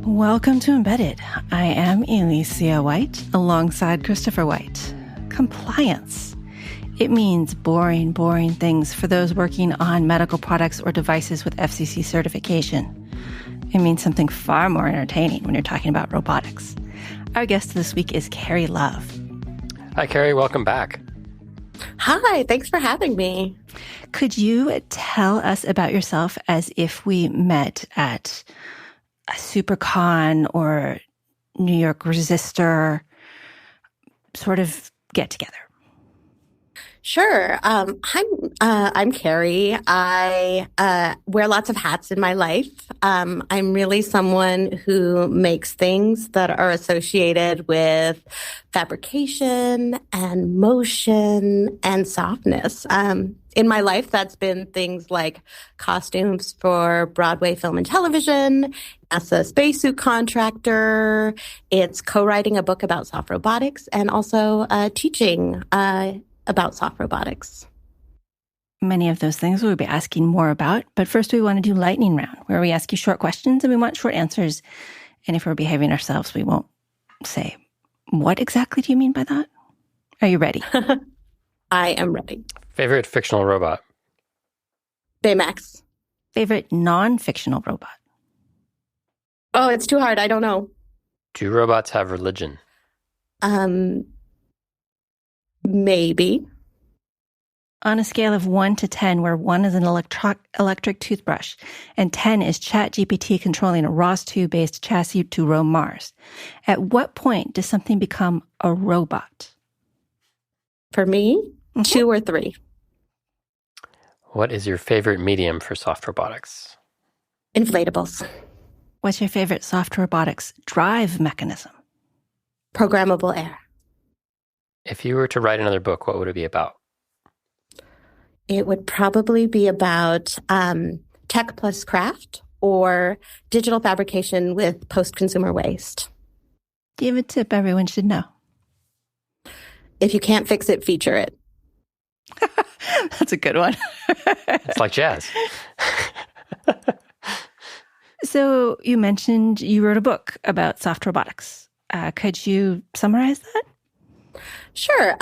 Welcome to Embedded. I am Alicia White alongside Christopher White. Compliance. It means boring things for those working on medical products or devices with FCC certification. It means something far more entertaining when you're talking about robotics. Our guest this week is Kari Love. Hi, Kari. Welcome back. Hi. Thanks for having me. Could you tell us about yourself as if we met at a SuperCon or New York Resistor sort of get together? Sure. I'm Kari. I wear lots of hats in my life. I'm really someone who makes things that are associated with fabrication and motion and softness. In my life, that's been things like costumes for Broadway film and television, as a spacesuit contractor. It's co-writing a book about soft robotics and also teaching about soft robotics. Many of those things we'll be asking more about, but first we want to do lightning round, where we ask you short questions and we want short answers. And if we're behaving ourselves, we won't say, what exactly do you mean by that? Are you ready? I am ready. Favorite fictional robot? Baymax. Favorite non-fictional robot? Oh, it's too hard. I don't know. Do robots have religion? Maybe. On a scale of 1 to 10, where 1 is an electric toothbrush and 10 is ChatGPT controlling a ROS 2-based chassis to roam Mars, at what point does something become a robot? For me, 2 or 3. What is your favorite medium for soft robotics? Inflatables. What's your favorite soft robotics drive mechanism? Programmable Air. If you were to write another book, what would it be about? It would probably be about tech plus craft or digital fabrication with post-consumer waste. Give a tip everyone should know. If you can't fix it, feature it. That's a good one. It's like jazz. So you mentioned you wrote a book about soft robotics. Could you summarize that? Sure.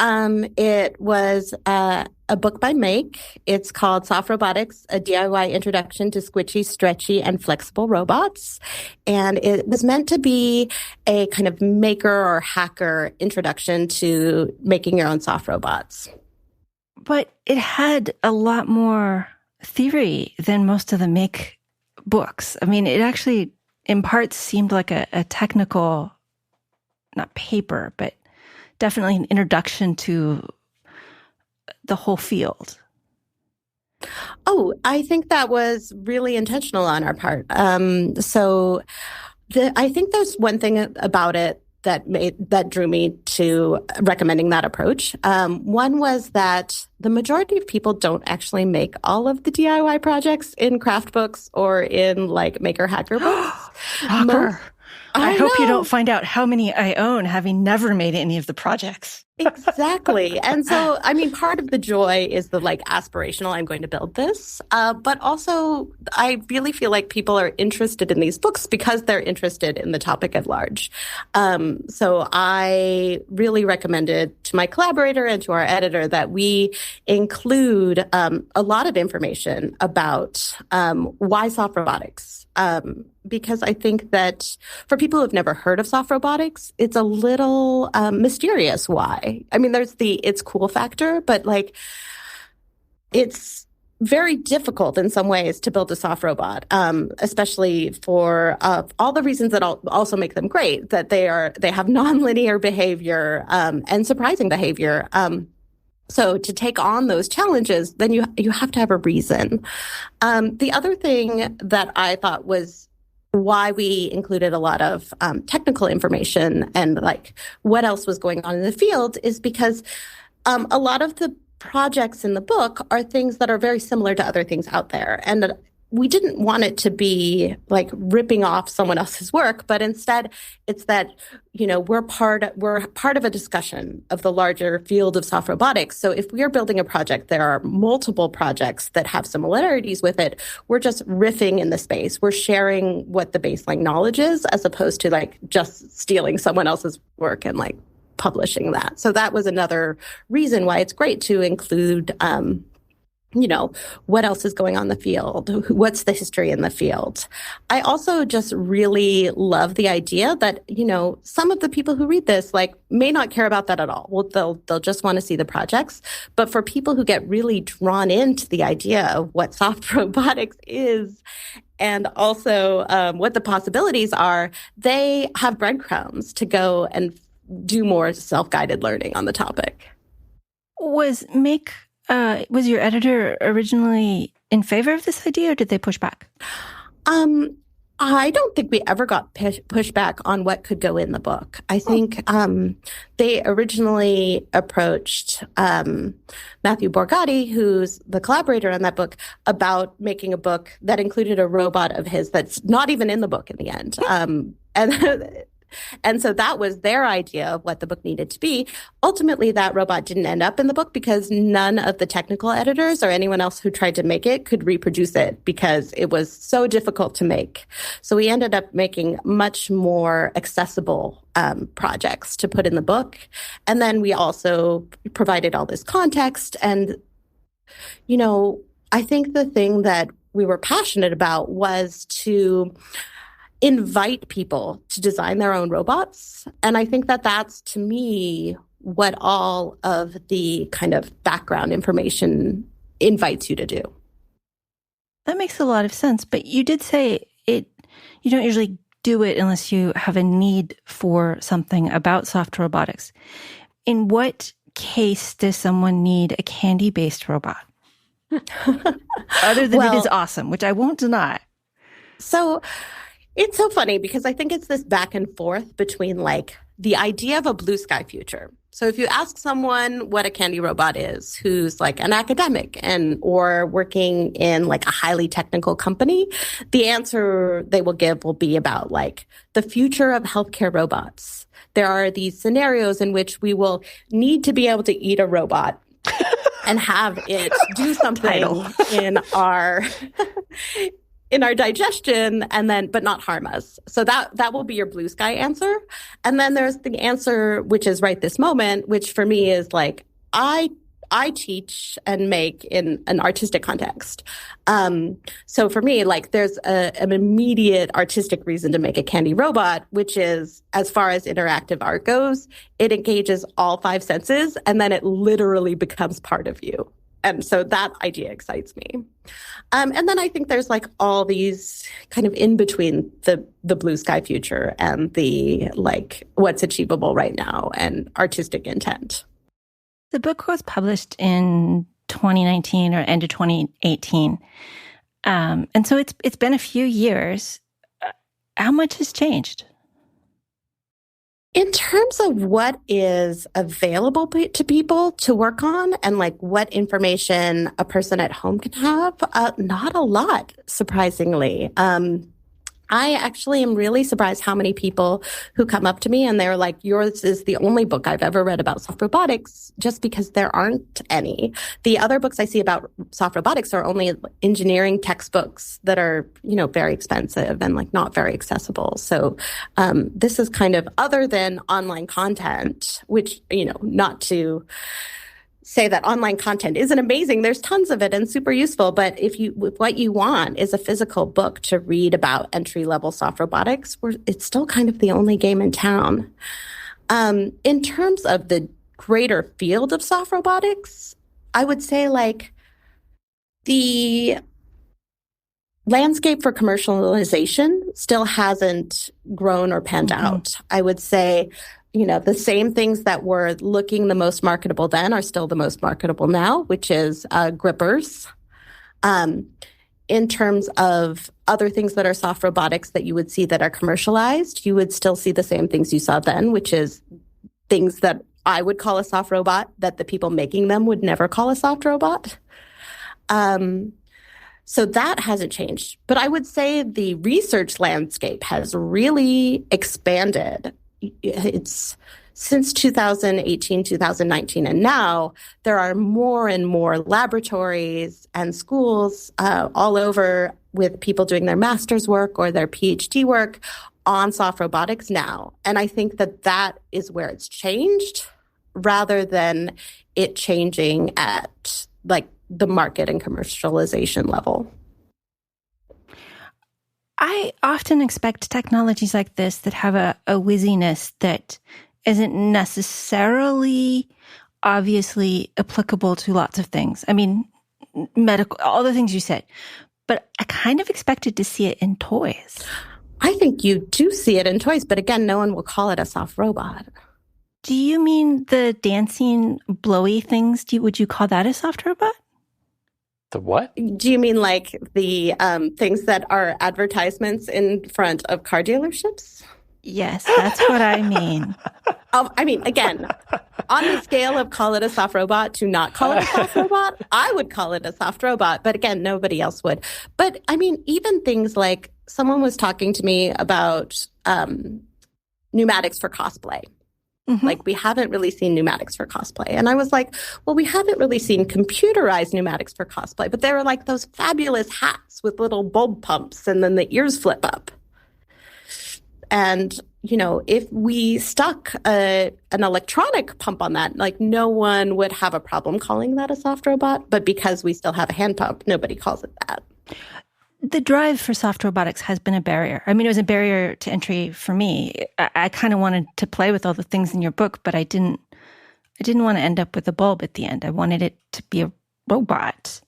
It was a book by Make. It's called Soft Robotics, a DIY Introduction to Squishy, Stretchy, and Flexible Robots. And it was meant to be a kind of maker or hacker introduction to making your own soft robots. But it had a lot more theory than most of the Make books. I mean, it actually, in parts, seemed like a technical, not paper, but definitely an introduction to the whole field. Oh, I think that was really intentional on our part. I think there's one thing about it that drew me to recommending that approach. One was that the majority of people don't actually make all of the DIY projects in craft books or in like maker hacker books. I hope you don't find out how many I own having never made any of the projects. Exactly. And so, I mean, part of the joy is the like aspirational, I'm going to build this. But also, I really feel like people are interested in these books because they're interested in the topic at large. So I really recommended to my collaborator and to our editor that we include a lot of information about why soft robotics. Because I think that for people who have never heard of soft robotics, it's a little mysterious why. I mean, there's the it's cool factor, but like it's very difficult in some ways to build a soft robot, especially for all the reasons that also make them great, that they have nonlinear behavior and surprising behavior. So to take on those challenges, then you have to have a reason. The other thing that I thought was why we included a lot of technical information and like what else was going on in the field is because a lot of the projects in the book are things that are very similar to other things out there. And we didn't want it to be like ripping off someone else's work, but instead it's that, we're part of a discussion of the larger field of soft robotics. So if we are building a project, there are multiple projects that have similarities with it. We're just riffing in the space. We're sharing what the baseline knowledge is, as opposed to like just stealing someone else's work and like publishing that. So that was another reason why it's great to include, what else is going on in the field? What's the history in the field? I also just really love the idea that, some of the people who read this, like, may not care about that at all. Well, they'll just want to see the projects. But for people who get really drawn into the idea of what soft robotics is, and also what the possibilities are, they have breadcrumbs to go and do more self-guided learning on the topic. Was your editor originally in favor of this idea, or did they push back? I don't think we ever got pushback on what could go in the book. I think they originally approached Matthew Borgatti, who's the collaborator on that book, about making a book that included a robot of his that's not even in the book in the end. And so that was their idea of what the book needed to be. Ultimately, that robot didn't end up in the book because none of the technical editors or anyone else who tried to make it could reproduce it because it was so difficult to make. So we ended up making much more accessible projects to put in the book. And then we also provided all this context. And, I think the thing that we were passionate about was to invite people to design their own robots. And I think that that's, to me, what all of the kind of background information invites you to do. That makes a lot of sense. But you did say you don't usually do it unless you have a need for something about soft robotics. In what case does someone need a candy-based robot? Other than it is awesome, which I won't deny. So it's so funny because I think it's this back and forth between like the idea of a blue sky future. So if you ask someone what a candy robot is, who's like an academic or working in like a highly technical company, the answer they will give will be about like the future of healthcare robots. There are these scenarios in which we will need to be able to eat a robot and have it do something in our digestion but not harm us. So that will be your blue sky answer. And then there's the answer, which is right this moment, which for me is like, I teach and make in an artistic context. So for me, like there's an immediate artistic reason to make a candy robot, which is, as far as interactive art goes, it engages all 5 senses and then it literally becomes part of you. And so that idea excites me. And then I think there's like all these kind of in between the blue sky future and the like what's achievable right now and artistic intent. The book was published in 2019 or end of 2018. And so it's been a few years. How much has changed? In terms of what is available to people to work on and like what information a person at home can have, not a lot, surprisingly. I actually am really surprised how many people who come up to me and they're like, yours is the only book I've ever read about soft robotics, just because there aren't any. The other books I see about soft robotics are only engineering textbooks that are, very expensive and like not very accessible. So this is kind of, other than online content, which, not to say that online content isn't amazing. There's tons of it and super useful. But if what you want is a physical book to read about entry-level soft robotics, it's still kind of the only game in town. In terms of the greater field of soft robotics, I would say like the landscape for commercialization still hasn't grown or panned out. I would say the same things that were looking the most marketable then are still the most marketable now, which is grippers. In terms of other things that are soft robotics that you would see that are commercialized, you would still see the same things you saw then, which is things that I would call a soft robot that the people making them would never call a soft robot. So that hasn't changed. But I would say the research landscape has really expanded. It's since 2018, 2019, and now there are more and more laboratories and schools all over with people doing their master's work or their PhD work on soft robotics now. And I think that that is where it's changed rather than it changing at like the market and commercialization level. I often expect technologies like this that have a whizziness that isn't necessarily obviously applicable to lots of things. I mean, medical, all the things you said, but I kind of expected to see it in toys. I think you do see it in toys, but again, no one will call it a soft robot. Do you mean the dancing blowy things? Would you call that a soft robot? The what? Do you mean like the things that are advertisements in front of car dealerships? Yes, that's what I mean. I mean, again, on the scale of call it a soft robot to not call it a soft robot, I would call it a soft robot. But again, nobody else would. But I mean, even things like someone was talking to me about pneumatics for cosplay. Mm-hmm. Like, we haven't really seen pneumatics for cosplay. And I was like, well, we haven't really seen computerized pneumatics for cosplay, but they were like those fabulous hats with little bulb pumps and then the ears flip up. And, you know, if we stuck an electronic pump on that, like no one would have a problem calling that a soft robot. But because we still have a hand pump, nobody calls it that. The drive for soft robotics has been a barrier. I mean, it was a barrier to entry for me. I kind of wanted to play with all the things in your book, but I didn't want to end up with a bulb at the end. I wanted it to be a robot.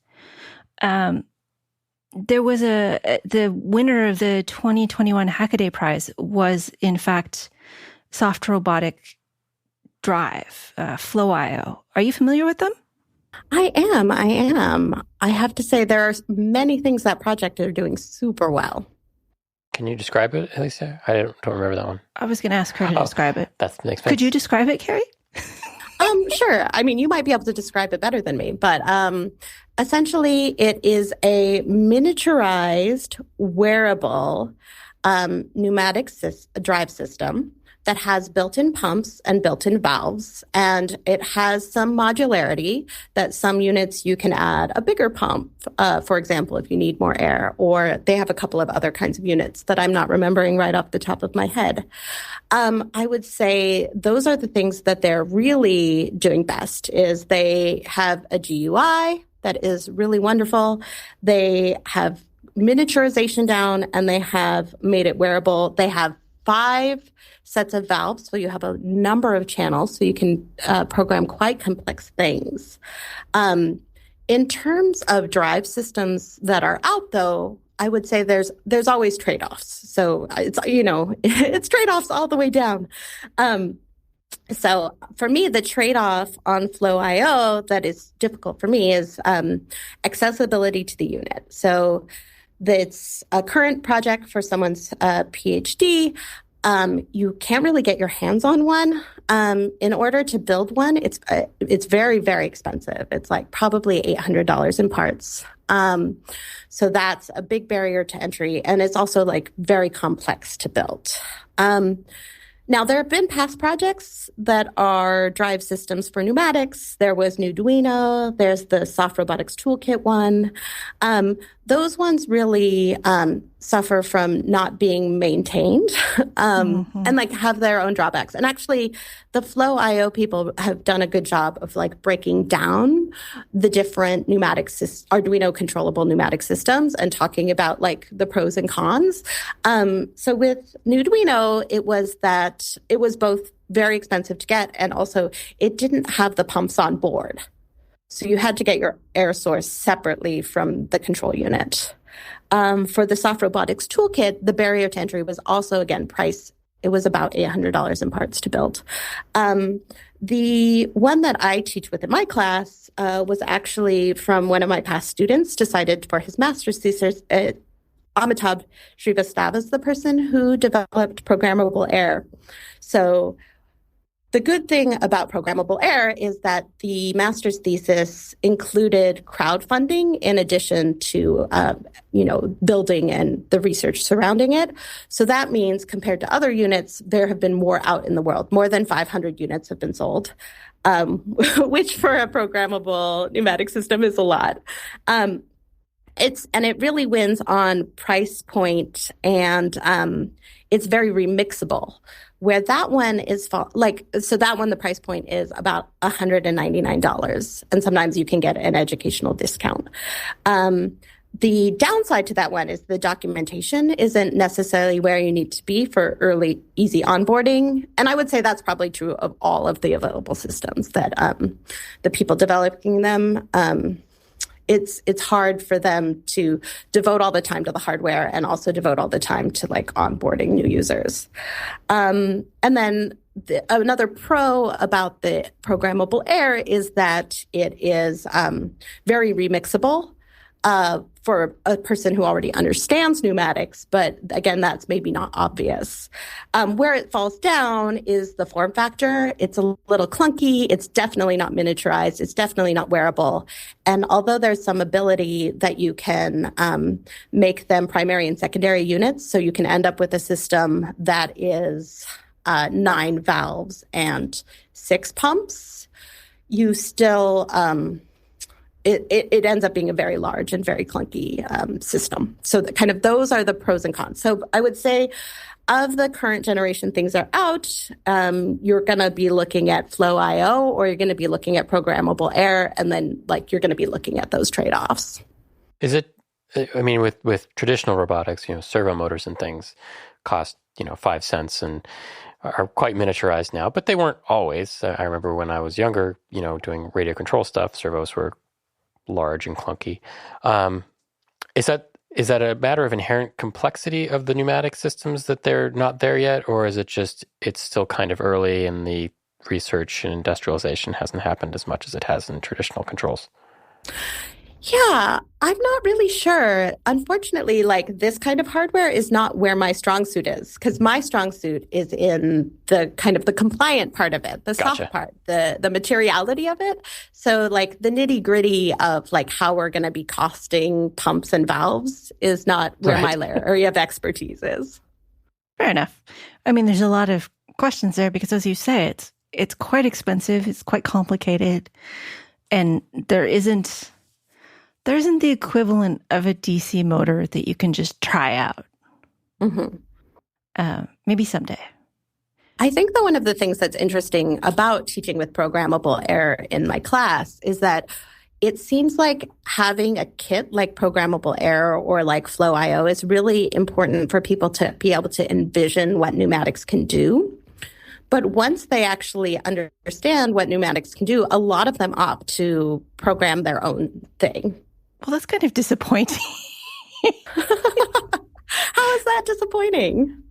There was the winner of the 2021 Hackaday Prize was, in fact, Soft Robotic Drive, FlowIO. Are you familiar with them? I am. I have to say there are many things that project are doing super well. Can you describe it, Alicia? I don't remember that one. I was going to ask her to describe it. That's the next. Could you describe it, Kari? Sure. I mean, you might be able to describe it better than me, but essentially it is a miniaturized, wearable pneumatic drive system that has built-in pumps and built-in valves, and it has some modularity that some units you can add a bigger pump, for example, if you need more air, or they have a couple of other kinds of units that I'm not remembering right off the top of my head. I would say those are the things that they're really doing best. Is they have a GUI that is really wonderful. They have miniaturization down, and they have made it wearable. They have 5 sets of valves, so you have a number of channels, so you can program quite complex things. In terms of drive systems that are out, though, I would say there's always trade-offs. So it's, you know, it's trade-offs all the way down. So for me, the trade-off on FlowIO that is difficult for me is accessibility to the unit. So that's a current project for someone's PhD. You can't really get your hands on one. In order to build one, it's very, very expensive. It's like probably $800 in parts. So that's a big barrier to entry. And it's also like very complex to build. Now, there have been past projects that are drive systems for pneumatics. There was Nutritious. There's the Soft Robotics Toolkit one. Those ones really suffer from not being maintained and like have their own drawbacks. And actually, the FlowIO people have done a good job of like breaking down the different Arduino controllable pneumatic systems and talking about like the pros and cons. So with Nutritious, it was that it was both very expensive to get, and also it didn't have the pumps on board. So you had to get your air source separately from the control unit. For the Soft Robotics Toolkit, the barrier to entry was also, again, price. It was about $800 in parts to build. The one that I teach with in my class was actually from one of my past students, decided for his master's thesis. Amitabh Shrivastava is the person who developed Programmable Air. So The good thing about Programmable Air is that the master's thesis included crowdfunding in addition to, building and the research surrounding it. So that means compared to other units, there have been more out in the world. More than 500 units have been sold, which for a programmable pneumatic system is a lot. It really wins on price point, and it's very remixable. Where that one is that one, the price point is about $199, and sometimes you can get an educational discount. The downside to that one is the documentation isn't necessarily where you need to be for early, easy onboarding. And I would say that's probably true of all of the available systems that the people developing them. It's hard for them to devote all the time to the hardware and also devote all the time to onboarding new users. And then another pro about the Programmable Air is that it is very remixable for a person who already understands pneumatics, but again, that's maybe not obvious. Where it falls down is the form factor. It's a little clunky. It's definitely not miniaturized. It's definitely not wearable. And although there's some ability that you can make them primary and secondary units, so you can end up with a system that is 9 valves and 6 pumps, you still... It ends up being a very large and very clunky system. So those are the pros and cons. So I would say of the current generation things that are out, you're going to be looking at FlowIO, or you're going to be looking at Programmable Air, and then you're going to be looking at those trade-offs. Is it, with traditional robotics, servo motors and things cost, 5 cents and are quite miniaturized now, but they weren't always. I remember when I was younger, doing radio control stuff, servos were large and clunky. Is that a matter of inherent complexity of the pneumatic systems that they're not there yet, or is it just it's still kind of early and the research and industrialization hasn't happened as much as it has in traditional controls? Yeah, I'm not really sure. Unfortunately, this kind of hardware is not where my strong suit is, because my strong suit is in the the compliant part of it, the Gotcha. soft part, the materiality of it. So the nitty gritty of how we're going to be costing pumps and valves is not where my area of expertise is. Fair enough. There's a lot of questions there because, as you say, it's quite expensive, it's quite complicated, and there isn't the equivalent of a DC motor that you can just try out. Mm-hmm. Maybe someday. I think that one of the things that's interesting about teaching with Programmable Air in my class is that it seems like having a kit like Programmable Air or FlowIO is really important for people to be able to envision what pneumatics can do. But once they actually understand what pneumatics can do, a lot of them opt to program their own thing. Well, that's kind of disappointing. How is that disappointing?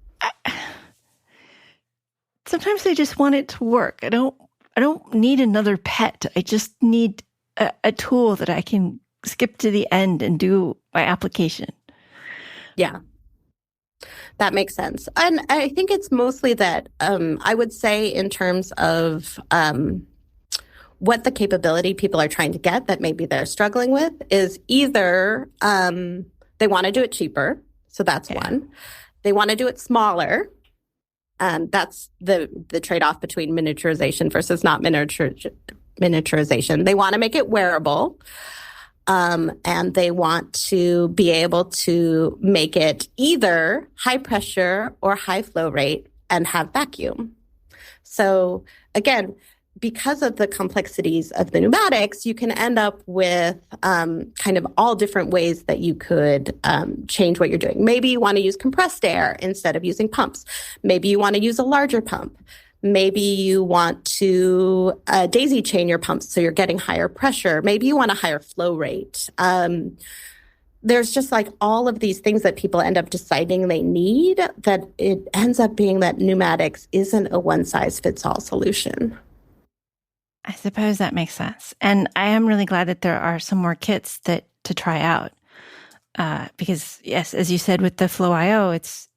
Sometimes I just want it to work. I don't need another pet. I just need a tool that I can skip to the end and do my application. Yeah. That makes sense. And I think it's mostly that I would say in terms of what the capability people are trying to get that maybe they're struggling with is either they want to do it cheaper. So that's one. They want to do it smaller. That's the trade-off between miniaturization versus not miniaturization. They want to make it wearable. And they want to be able to make it either high pressure or high flow rate and have vacuum. So again, because of the complexities of the pneumatics, you can end up with all different ways that you could change what you're doing. Maybe you want to use compressed air instead of using pumps. Maybe you want to use a larger pump. Maybe you want to daisy chain your pumps so you're getting higher pressure. Maybe you want a higher flow rate. There's just all of these things that people end up deciding they need, that it ends up being that pneumatics isn't a one-size-fits-all solution. I suppose that makes sense. And I am really glad that there are some more kits to try out. Because, yes, as you said with the FlowIO, it's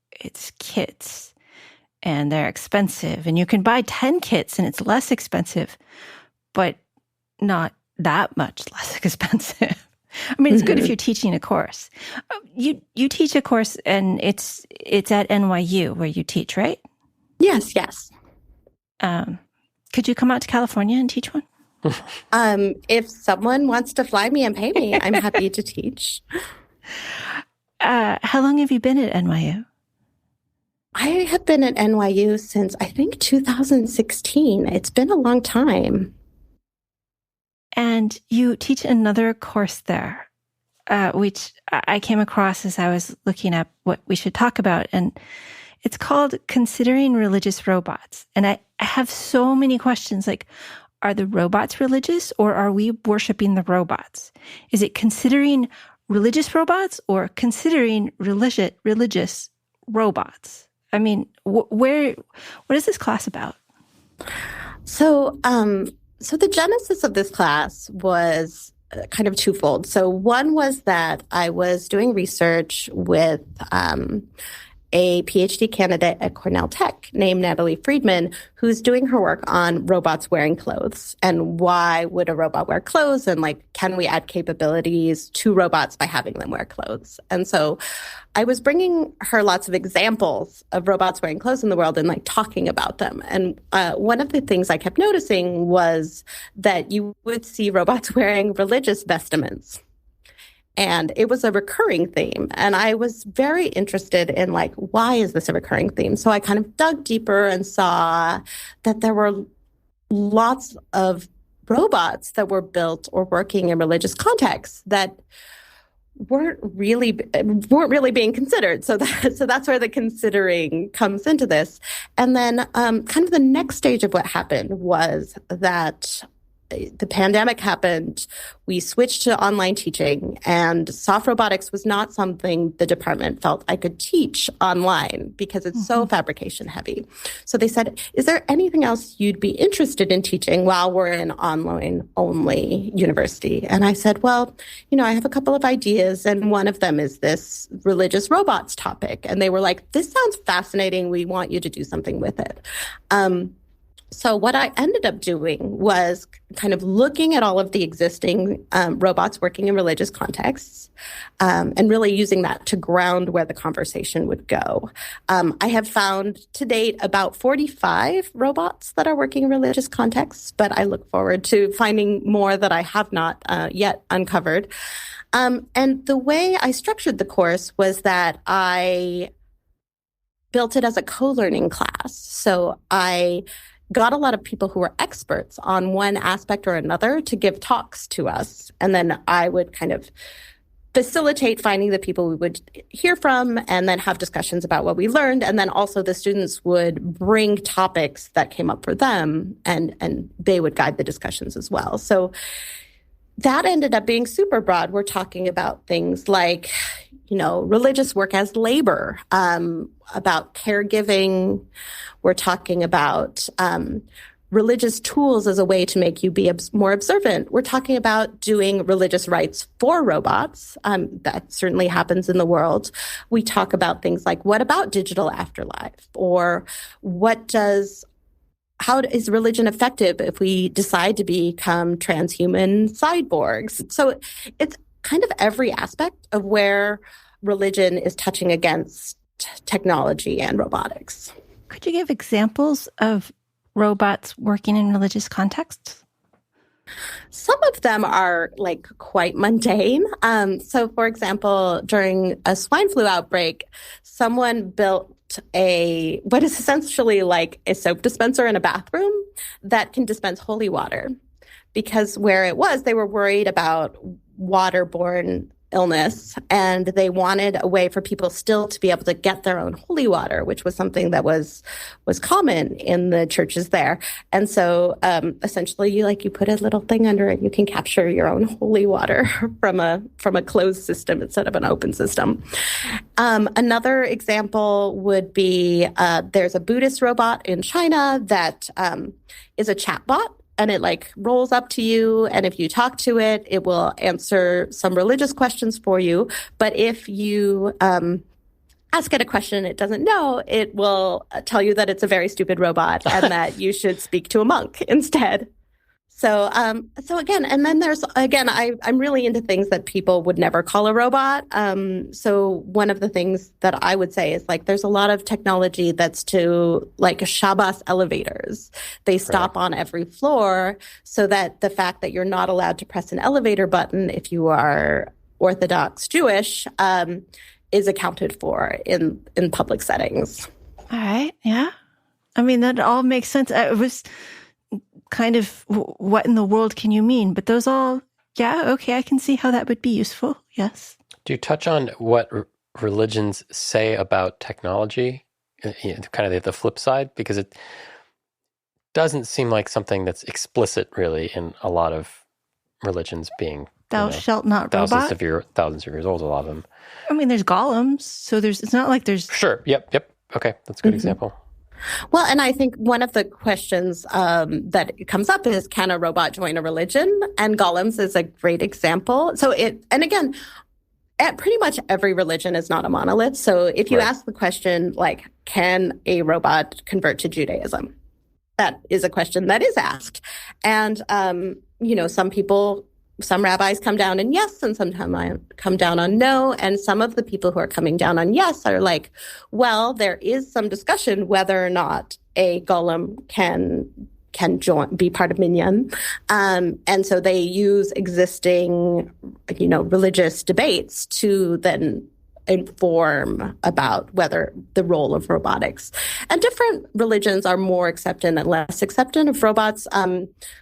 kits. and they're expensive, and you can buy 10 kits and it's less expensive, but not that much less expensive. I mean, it's good if you're teaching a course. You teach a course, and it's at NYU where you teach, right? Yes. Could you come out to California and teach one? If someone wants to fly me and pay me, I'm happy to teach. How long have you been at NYU? I have been at NYU since, I think, 2016. It's been a long time. And you teach another course there, which I came across as I was looking up what we should talk about. And it's called Considering Religious Robots. And I have so many questions, like, are the robots religious, or are we worshiping the robots? Is it considering religious robots or considering religious robots? I mean, what is this class about? So the genesis of this class was kind of twofold. So one was that I was doing research with a PhD candidate at Cornell Tech named Natalie Friedman, who's doing her work on robots wearing clothes. And why would a robot wear clothes? And can we add capabilities to robots by having them wear clothes? And so I was bringing her lots of examples of robots wearing clothes in the world and talking about them. And one of the things I kept noticing was that you would see robots wearing religious vestments. And it was a recurring theme. And I was very interested in why is this a recurring theme? So I kind of dug deeper and saw that there were lots of robots that were built or working in religious contexts that weren't really being considered. So that's where the considering comes into this. And then kind of the next stage of what happened was that the pandemic happened, we switched to online teaching, and soft robotics was not something the department felt I could teach online because it's so fabrication heavy. So they said, is there anything else you'd be interested in teaching while we're in online only university? And I said, well, I have a couple of ideas, and one of them is this religious robots topic. And they were like, this sounds fascinating. We want you to do something with it. So what I ended up doing was kind of looking at all of the existing robots working in religious contexts and really using that to ground where the conversation would go. I have found to date about 45 robots that are working in religious contexts, but I look forward to finding more that I have not yet uncovered. And the way I structured the course was that I built it as a co-learning class. So I got a lot of people who were experts on one aspect or another to give talks to us. And then I would kind of facilitate finding the people we would hear from and then have discussions about what we learned. And then also the students would bring topics that came up for them, and they would guide the discussions as well. So that ended up being super broad. We're talking about things like, religious work as labor, about caregiving. We're talking about religious tools as a way to make you be more observant. We're talking about doing religious rites for robots. That certainly happens in the world. We talk about things like, what about digital afterlife? Or how is religion effective if we decide to become transhuman cyborgs? So it's kind of every aspect of where religion is touching against technology and robotics. Could you give examples of robots working in religious contexts? Some of them are quite mundane. So for example, during a swine flu outbreak, someone built what is essentially like a soap dispenser in a bathroom that can dispense holy water. Because where it was, they were worried about waterborne illness, and they wanted a way for people still to be able to get their own holy water, which was something that was common in the churches there. And so essentially you put a little thing under it, you can capture your own holy water from a closed system instead of an open system. Another example would be there's a Buddhist robot in China that is a chatbot. And it rolls up to you, and if you talk to it, it will answer some religious questions for you. But if you ask it a question it doesn't know, it will tell you that it's a very stupid robot and that you should speak to a monk instead. So again, and then I'm really into things that people would never call a robot. So one of the things that I would say is like, there's a lot of technology that's to like Shabbos elevators. They stop on every floor so that the fact that you're not allowed to press an elevator button if you are Orthodox Jewish, is accounted for in public settings. All right. Yeah. I mean, that all makes sense. It was kind of what in the world can you mean? But those all, yeah, okay, I can see how that would be useful. Yes. Do you touch on what religions say about technology? Kind of the flip side, because it doesn't seem like something that's explicit really in a lot of religions being Thou shalt not robot. Thousands of years old, a lot of them. I mean, there's golems, so it's not like there's... Sure, yep. Okay, that's a good example. Well, and I think one of the questions that comes up is, can a robot join a religion? And golems is a great example. So again, pretty much every religion is not a monolith. So if you ask the question, like, can a robot convert to Judaism? That is a question that is asked. And, some rabbis come down on yes, and sometimes come down on no. And some of the people who are coming down on yes are like, well, there is some discussion whether or not a golem can be part of minyan. And so they use existing, religious debates to then inform about whether the role of robotics. And different religions are more accepting and less accepting of robots.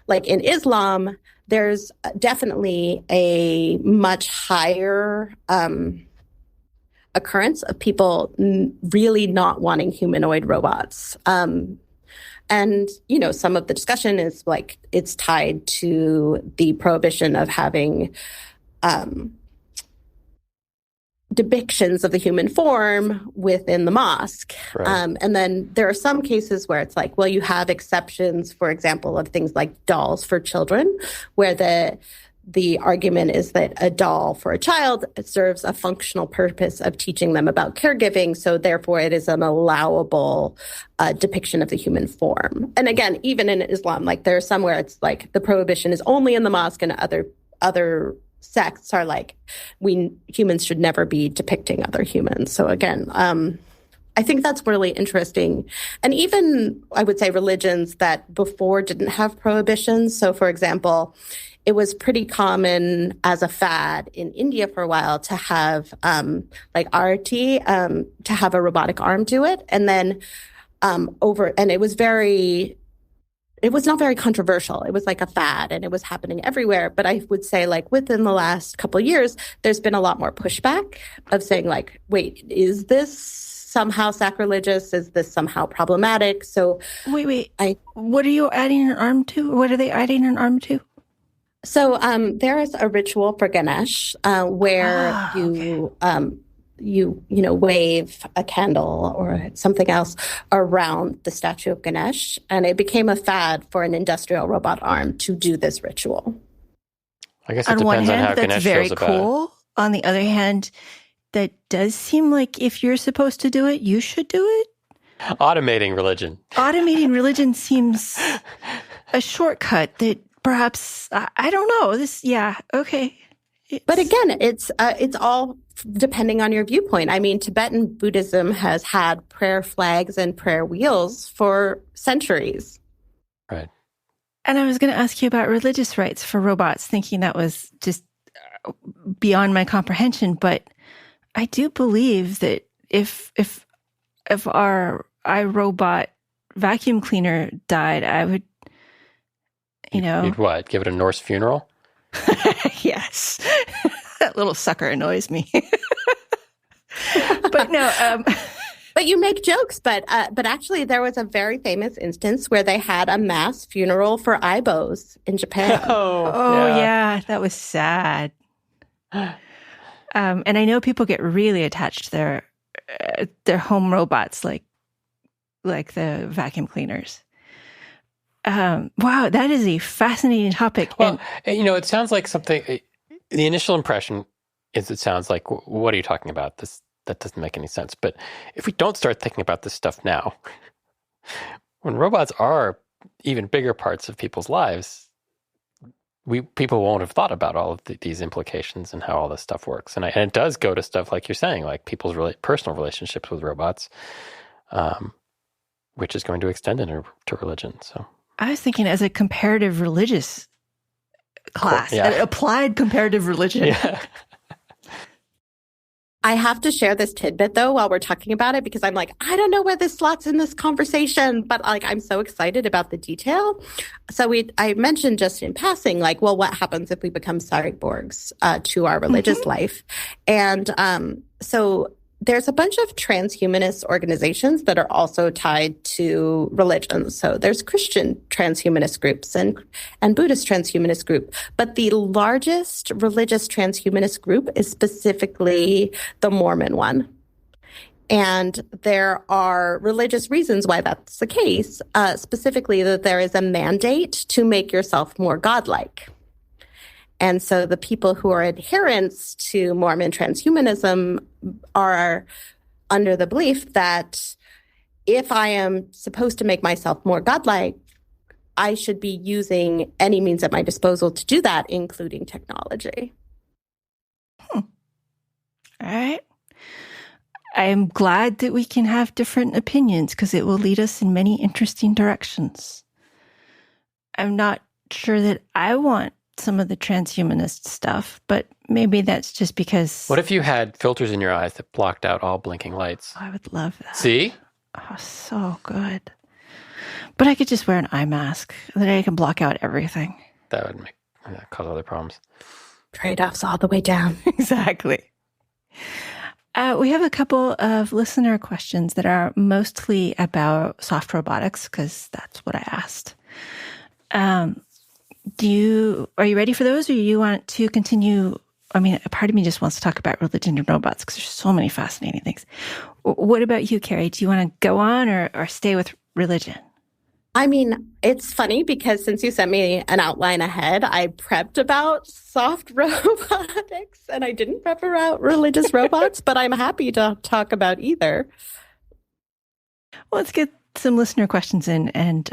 Like in Islam, there's definitely a much higher occurrence of people really not wanting humanoid robots. And, some of the discussion is like it's tied to the prohibition of having depictions of the human form within the mosque. Right. And then there are some cases where it's like, well, you have exceptions, for example, of things like dolls for children, where the argument is that a doll for a child serves a functional purpose of teaching them about caregiving. So therefore it is an allowable depiction of the human form. And again, even in Islam, like there are some where it's like the prohibition is only in the mosque, and other sects are like, humans should never be depicting other humans. So again, I think that's really interesting. And even, I would say, religions that before didn't have prohibitions. So for example, it was pretty common as a fad in India for a while to have like arati, to have a robotic arm do it. And then it was not very controversial. It was like a fad and it was happening everywhere. But I would say like within the last couple of years, there's been a lot more pushback of saying like, wait, is this somehow sacrilegious? Is this somehow problematic? So wait. What are you adding an arm to? What are they adding an arm to? So there is a ritual for Ganesh where you wave a candle or something else around the statue of Ganesh. And it became a fad for an industrial robot arm to do this ritual. I guess it depends on how Ganesh feels about it. That's very cool. On the other hand, that does seem like if you're supposed to do it, you should do it. Automating religion seems a shortcut that perhaps, I don't know. Okay. But again, it's all depending on your viewpoint. I mean, Tibetan Buddhism has had prayer flags and prayer wheels for centuries. Right. And I was going to ask you about religious rights for robots, thinking that was just beyond my comprehension. But I do believe that if our iRobot vacuum cleaner died, I would, You'd what? Give it a Norse funeral? Yes. That little sucker annoys me. But no. But you make jokes. But actually, there was a very famous instance where they had a mass funeral for Aibos in Japan. Oh yeah. That was sad. And I know people get really attached to their home robots, like the vacuum cleaners. Wow, that is a fascinating topic. Well, it sounds like something. The initial impression is it sounds like, what are you talking about? This that doesn't make any sense. But if we don't start thinking about this stuff now, when robots are even bigger parts of people's lives, people won't have thought about all of these implications and how all this stuff works. And it does go to stuff like you're saying, like people's personal relationships with robots, which is going to extend into religion. So I was thinking as a comparative religious class, yeah. an applied comparative religion. Yeah. I have to share this tidbit though while we're talking about it, because I'm like, I don't know where this slots in this conversation, but like I'm so excited about the detail. So I mentioned just in passing, like, well, what happens if we become cyborgs to our religious life? And so there's a bunch of transhumanist organizations that are also tied to religions. So there's Christian transhumanist groups and Buddhist transhumanist group. But the largest religious transhumanist group is specifically the Mormon one. And there are religious reasons why that's the case, specifically that there is a mandate to make yourself more godlike. And so the people who are adherents to Mormon transhumanism are under the belief that if I am supposed to make myself more godlike, I should be using any means at my disposal to do that, including technology. All right. I'm glad that we can have different opinions because it will lead us in many interesting directions. I'm not sure that I want some of the transhumanist stuff, but maybe that's just because... What if you had filters in your eyes that blocked out all blinking lights? I would love that. See? Oh, so good. But I could just wear an eye mask, and then I can block out everything. That would cause other problems. Trade-offs all the way down. Exactly. We have a couple of listener questions that are mostly about soft robotics, because that's what I asked. Are you ready for those, or you want to continue? I mean, a part of me just wants to talk about religion and robots because there's so many fascinating things. What about you, Kari? Do you want to go on or stay with religion? I mean, it's funny because since you sent me an outline ahead, I prepped about soft robotics and I didn't prep about religious robots, but I'm happy to talk about either. Well, let's get some listener questions in, and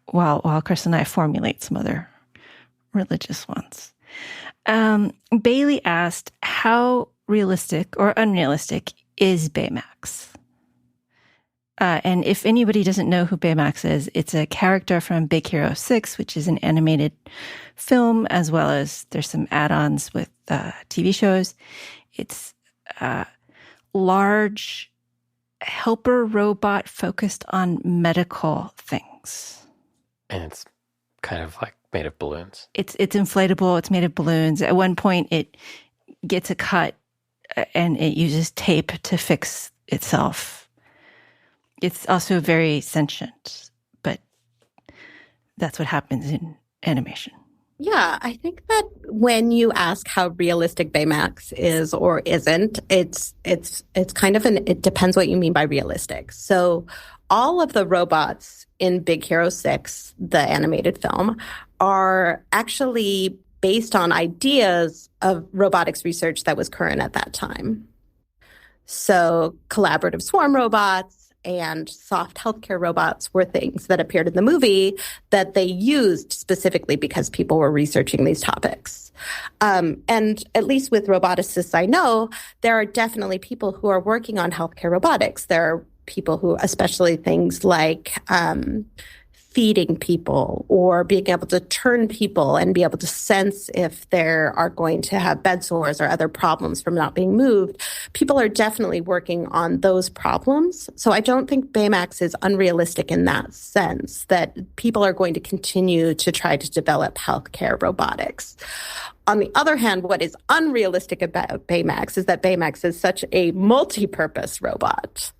while Chris and I formulate some other religious ones. Bailey asked, how realistic or unrealistic is Baymax? And if anybody doesn't know who Baymax is, it's a character from Big Hero 6, which is an animated film, as well as there's some add-ons with TV shows. It's a large helper robot focused on medical things. And it's kind of like made of balloons. It's inflatable. It's made of balloons. At one point, it gets a cut and it uses tape to fix itself. It's also very sentient, but that's what happens in animation. Yeah, I think that when you ask how realistic Baymax is or isn't, it's kind of it depends what you mean by realistic. So all of the robots in Big Hero 6, the animated film, are actually based on ideas of robotics research that was current at that time. So collaborative swarm robots and soft healthcare robots were things that appeared in the movie that they used specifically because people were researching these topics. And at least with roboticists I know, there are definitely people who are working on healthcare robotics. There are people who, especially things like feeding people or being able to turn people and be able to sense if they are going to have bed sores or other problems from not being moved. People are definitely working on those problems. So I don't think Baymax is unrealistic in that sense, that people are going to continue to try to develop healthcare robotics. On the other hand, what is unrealistic about Baymax is that Baymax is such a multi-purpose robot.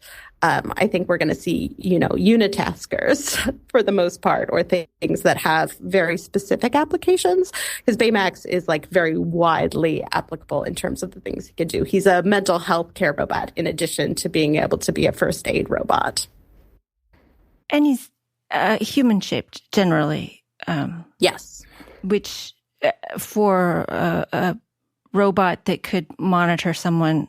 I think we're going to see, unitaskers for the most part, or things that have very specific applications, because Baymax is like very widely applicable in terms of the things he can do. He's a mental health care robot in addition to being able to be a first aid robot. And he's human-shaped generally. Yes. Which for a robot that could monitor someone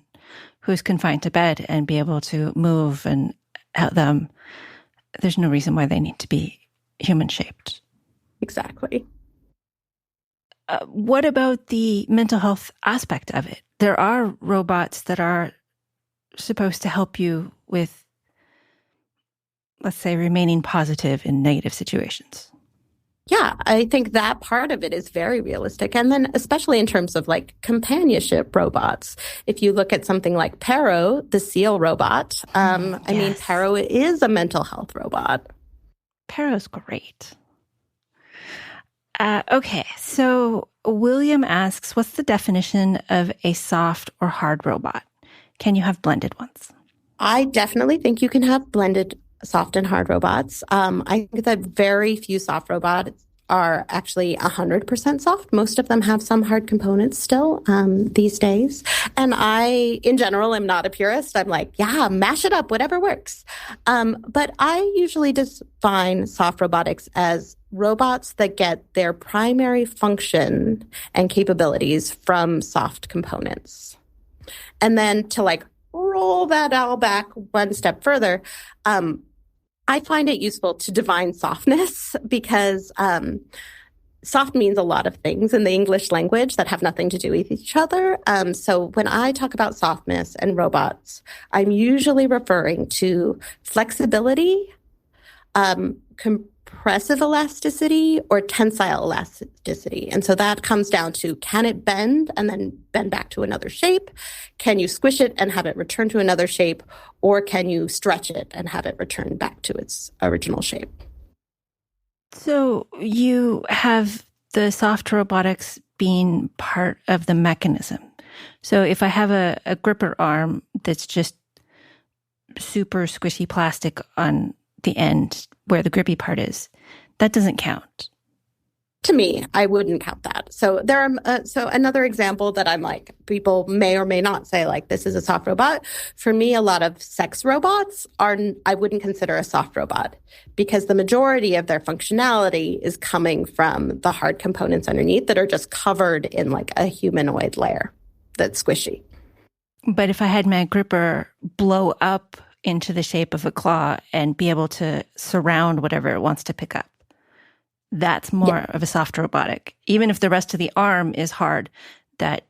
who's confined to bed and be able to move and help them. There's no reason why they need to be human shaped. Exactly. What about the mental health aspect of it? There are robots that are supposed to help you with, let's say, remaining positive in negative situations. Yeah, I think that part of it is very realistic. And then especially in terms of like companionship robots, if you look at something like Pero, the seal robot, I mean, Pero is a mental health robot. Pero's great. Okay, so William asks, what's the definition of a soft or hard robot? Can you have blended ones? I definitely think you can have blended soft and hard robots. I think that very few soft robots are actually 100% soft. Most of them have some hard components still these days. And I, in general, am not a purist. I'm like, yeah, mash it up, whatever works. But I usually define soft robotics as robots that get their primary function and capabilities from soft components. And then to like roll that all back one step further, I find it useful to define softness because soft means a lot of things in the English language that have nothing to do with each other. So when I talk about softness and robots, I'm usually referring to flexibility, compressive elasticity, or tensile elasticity. And so that comes down to, can it bend and then bend back to another shape? Can you squish it and have it return to another shape? Or can you stretch it and have it return back to its original shape? So you have the soft robotics being part of the mechanism. So if I have a gripper arm that's just super squishy plastic on the end where the grippy part is, that doesn't count. To me, I wouldn't count that. So there are, so another example that I'm like, people may or may not say like, this is a soft robot. For me, a lot of sex robots I wouldn't consider a soft robot because the majority of their functionality is coming from the hard components underneath that are just covered in like a humanoid layer that's squishy. But if I had my gripper blow up into the shape of a claw and be able to surround whatever it wants to pick up, that's more of a soft robotic. Even if the rest of the arm is hard, that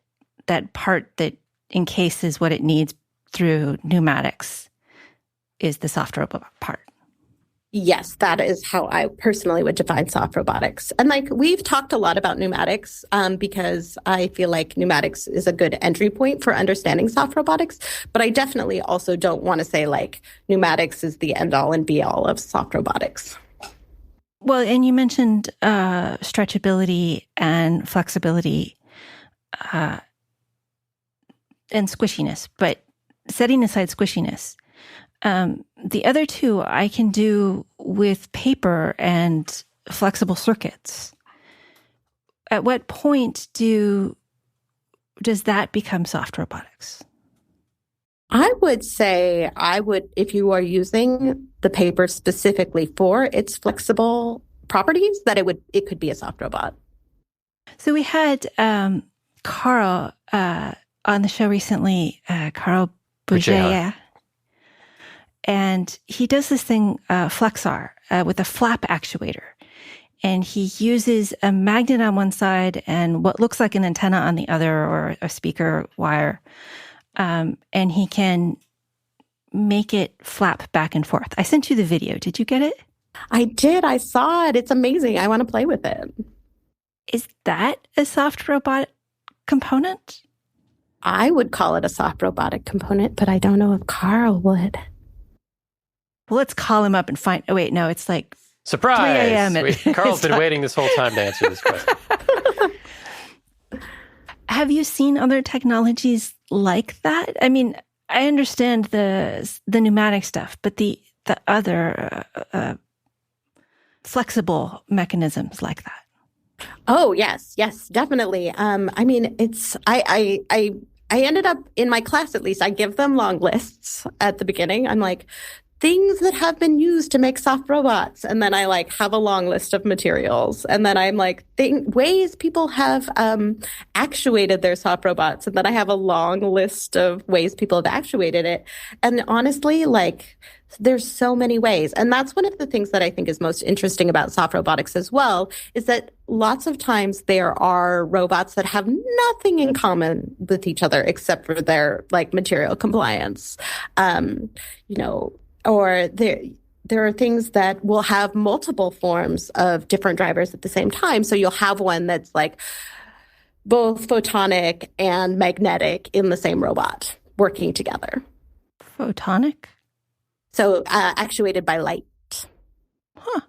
part that encases what it needs through pneumatics is the soft robot part. Yes, that is how I personally would define soft robotics. And like we've talked a lot about pneumatics because I feel like pneumatics is a good entry point for understanding soft robotics. But I definitely also don't want to say like pneumatics is the end all and be all of soft robotics. Well, and you mentioned stretchability and flexibility and squishiness, but setting aside squishiness, the other two I can do with paper and flexible circuits. At what point does that become soft robotics? I would say if you are using the paper specifically for its flexible properties, that it could be a soft robot. So we had Carl on the show recently, Carl Bourget. And he does this thing, Flexar, with a flap actuator. And he uses a magnet on one side and what looks like an antenna on the other, or a speaker wire. And he can make it flap back and forth. I sent you the video. Did you get it? I did. I saw it. It's amazing. I want to play with it. Is that a soft robot component? I would call it a soft robotic component, but I don't know if Carl would. Well, let's call him up and find... Oh, wait, no, it's like... Surprise! 3 a.m. Carl's been waiting this whole time to answer this question. Have you seen other technologies like that? I mean, I understand the pneumatic stuff, but the other flexible mechanisms like that. Oh, yes, definitely. I mean, I ended up, in my class at least, I give them long lists at the beginning. I'm like, things that have been used to make soft robots. And then I like have a long list of materials. And then I'm like, ways people have actuated their soft robots. And then I have a long list of ways people have actuated it. And honestly, like, there's so many ways. And that's one of the things that I think is most interesting about soft robotics as well, is that lots of times there are robots that have nothing in common with each other except for their like material compliance. Or there are things that will have multiple forms of different drivers at the same time. So you'll have one that's like both photonic and magnetic in the same robot working together. Photonic? So actuated by light. Huh.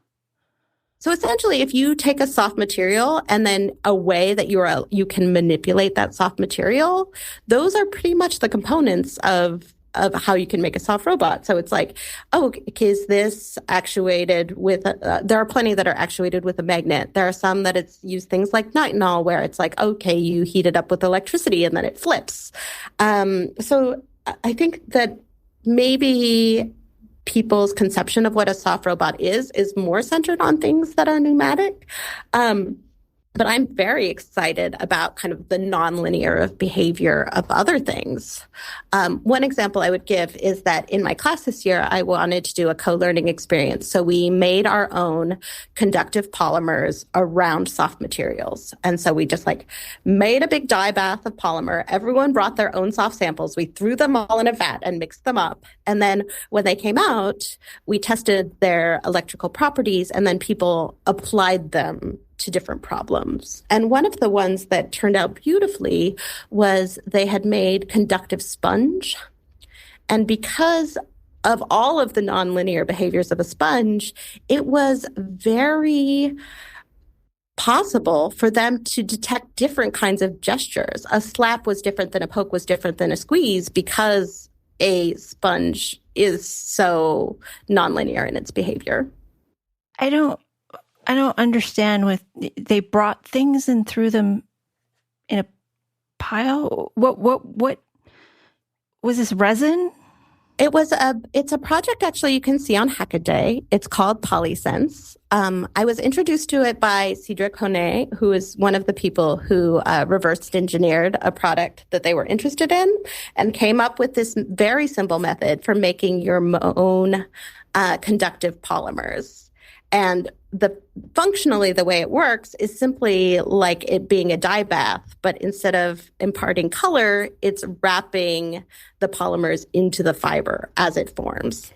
So essentially, if you take a soft material and then a way that you can manipulate that soft material, those are pretty much the components of how you can make a soft robot. So it's like, oh, is this actuated with, there are plenty that are actuated with a magnet. There are some that it's used things like nitinol, where it's like, okay, you heat it up with electricity and then it flips. So I think that maybe people's conception of what a soft robot is more centered on things that are pneumatic. But I'm very excited about kind of the nonlinear of behavior of other things. One example I would give is that in my class this year, I wanted to do a co-learning experience. So we made our own conductive polymers around soft materials. And so we just like made a big dye bath of polymer. Everyone brought their own soft samples. We threw them all in a vat and mixed them up. And then when they came out, we tested their electrical properties, and then people applied them to different problems. And one of the ones that turned out beautifully was they had made conductive sponge. And because of all of the nonlinear behaviors of a sponge, it was very possible for them to detect different kinds of gestures. A slap was different than a poke was different than a squeeze, because a sponge is so nonlinear in its behavior. I don't understand they brought things and threw them in a pile. What was this, resin? It's a project actually you can see on Hackaday. It's called Polysense. I was introduced to it by Cedric Honet, who is one of the people who reverse engineered a product that they were interested in and came up with this very simple method for making your own conductive polymers. And functionally, the way it works is simply like it being a dye bath, but instead of imparting color, it's wrapping the polymers into the fiber as it forms.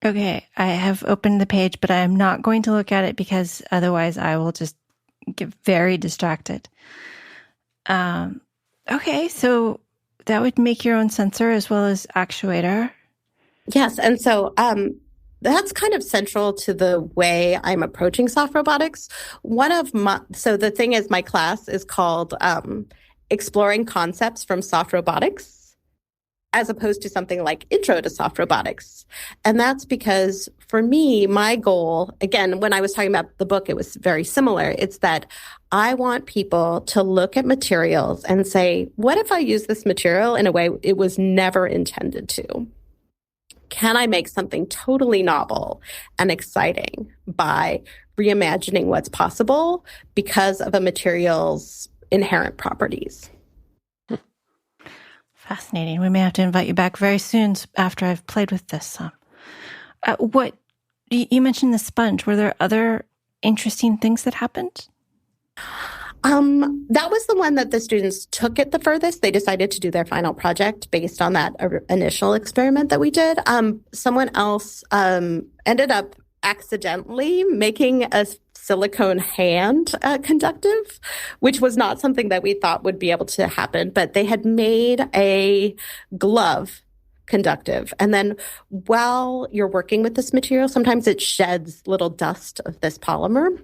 Okay, I have opened the page, but I am not going to look at it because otherwise I will just get very distracted. Okay, so that would make your own sensor as well as actuator. Yes, and so that's kind of central to the way I'm approaching soft robotics. So the thing is, my class is called Exploring Concepts from Soft Robotics, as opposed to something like Intro to Soft Robotics. And that's because for me, my goal, again, when I was talking about the book, it was very similar. It's that I want people to look at materials and say, what if I use this material in a way it was never intended to? Can I make something totally novel and exciting by reimagining what's possible because of a material's inherent properties? Fascinating. We may have to invite you back very soon after I've played with this. What you mentioned the sponge. Were there other interesting things that happened? That was the one that the students took it the furthest. They decided to do their final project based on that initial experiment that we did. Someone else ended up accidentally making a silicone hand conductive, which was not something that we thought would be able to happen. But they had made a glove conductive. And then while you're working with this material, sometimes it sheds little dust of this polymer.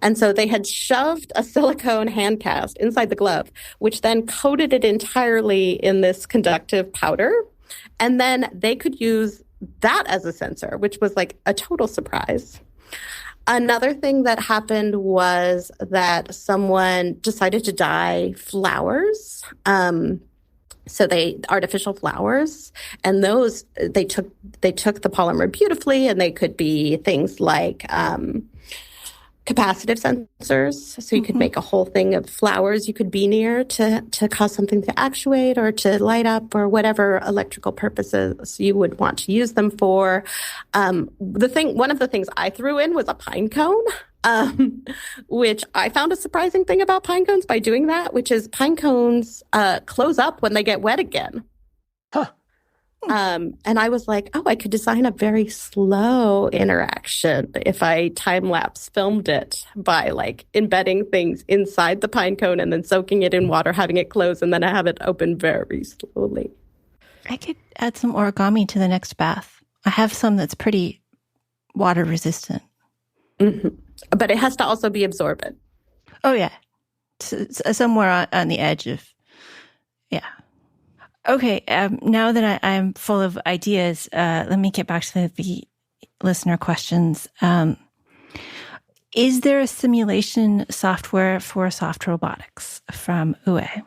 And so they had shoved a silicone hand cast inside the glove, which then coated it entirely in this conductive powder. And then they could use that as a sensor, which was like a total surprise. Another thing that happened was that someone decided to dye flowers So they artificial flowers, and those they took the polymer beautifully, and they could be things like capacitive sensors. So you could make a whole thing of flowers you could be near to cause something to actuate or to light up or whatever electrical purposes you would want to use them for. One of the things I threw in was a pine cone. Which I found a surprising thing about pine cones by doing that, which is pine cones close up when they get wet again. Huh. And I was like, I could design a very slow interaction if I time-lapse filmed it by like embedding things inside the pine cone and then soaking it in water, having it close, and then I have it open very slowly. I could add some origami to the next bath. I have some that's pretty water resistant. Mm-hmm. But it has to also be absorbent. Oh, yeah. Somewhere on the edge of, yeah. Okay, now that I'm full of ideas, let me get back to the listener questions. Is there a simulation software for soft robotics from UA?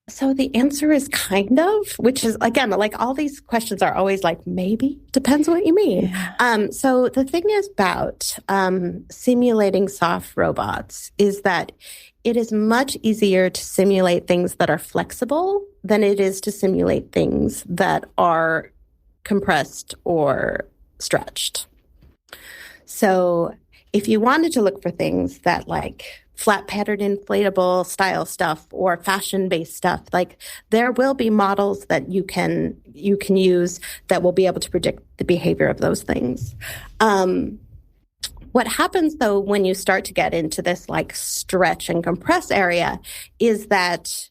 So the answer is kind of, which is, again, like all these questions are always like, maybe, depends what you mean. Yeah. So the thing is about simulating soft robots is that it is much easier to simulate things that are flexible than it is to simulate things that are compressed or stretched. So if you wanted to look for things that like flat patterned inflatable style stuff or fashion-based stuff, like there will be models that you can use that will be able to predict the behavior of those things. What happens though when you start to get into this like stretch and compress area is that